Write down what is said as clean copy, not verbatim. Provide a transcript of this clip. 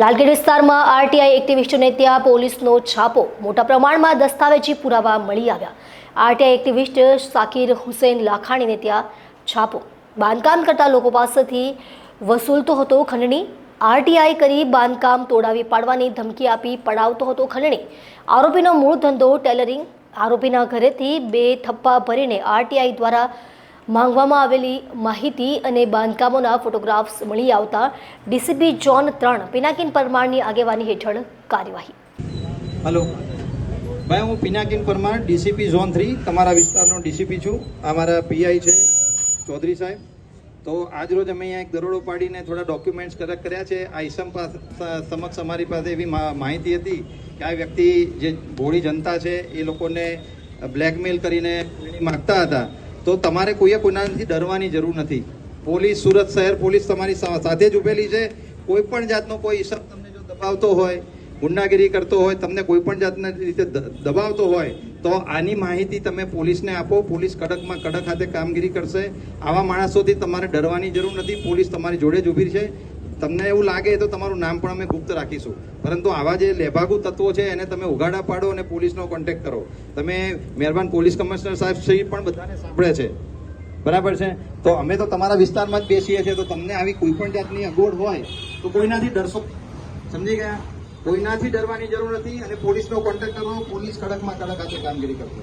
લાલગેટ વિસ્તારમાં આરટીઆઈ એક્ટિવિસ્ટને ત્યાં પોલીસનો છાપો, મોટા પ્રમાણમાં દસ્તાવેજી પુરાવા મળી આવ્યા। આરટીઆઈ એક્ટિવિસ્ટ સાકિર હુસૈન લાખાણીને ત્યાં છાપો, બાંધકામ કરતા લોકો પાસેથી વસૂલતો હતો ખંડણી, આરટીઆઈ કરી બાંધકામ તોડાવી પાડવાની ધમકી આપી પડાવતો હતો ખંડણી। આરોપીનો મૂળ ધંધો ટેલરિંગ, આરોપીના ઘરેથી 2 થપ્પા ભરીને આરટીઆઈ દ્વારા માંગવામાં આવેલી માહિતી અને બાંધકામોના ફોટોગ્રાફ્સ મળી આવતા ડીસીપી ઝોન 3 પિનાકીન પરમારની આગેવાની હેઠળ કાર્યવાહી। હેલો ભાઈ, હું પિનાકીન પરમાર, ડીસીપી ઝોન 3 તમારા વિસ્તારનો ડીસીપી છું। અમારા પીઆઈ છે ચૌધરી સાહેબ। તો આજરોજ અમે અહીંયા એક દરોડો પાડીને થોડા ડોક્યુમેન્ટ્સ કલેક્ટ કર્યા છે। આ ઈસમ સમક્ષ અમારી પાસે એવી માહિતી હતી કે આ વ્યક્તિ જે ભોળી જનતા છે એ લોકોને બ્લેકમેલ કરીને માગતા હતા। તો તમારે કોઈનાથી ડરવાની જરૂર નથી। પોલીસ, સુરત શહેર પોલીસ તમારી સાથે જ ઉભેલી છે। કોઈ પણ જાતનો કોઈ ઈસમ તમને જો દબાવતો હોય, ગુંડાગીરી કરતો હોય, તમને કોઈ પણ જાતના રીતે દબાવતો હોય તો આની માહિતી તમે પોલીસને આપો। પોલીસ કડકમાં કડક હાથે કામગીરી કરશે। આવા માણસોથી તમારે ડરવાની જરૂર નથી। પોલીસ તમારી જોડે જ ઊભી છે। તમને એવું લાગે તો તમારું નામ પણ અમે ગુપ્ત રાખીશું, પરંતુ આવા જે લેભાગુ તત્વો છે એને તમે ઉઘાડા પાડો અને પોલીસનો કોન્ટેક્ટ કરો। તમે મહેરબાન પોલીસ કમિશનર સાહેબ શ્રી પણ બધાને સાંભળે છે, બરાબર છે? તો અમે તો તમારા વિસ્તારમાં જ બેસીએ છીએ, તો તમને આવી કોઈ પણ જાતની અગવડ હોય તો કોઈનાથી ડરશો, સમજી ગયા? કોઈનાથી ડરવાની જરૂર નથી અને પોલીસનો કોન્ટેક્ટ કરો। પોલીસ કડકમાં કડક હાથે કામગીરી કરશે।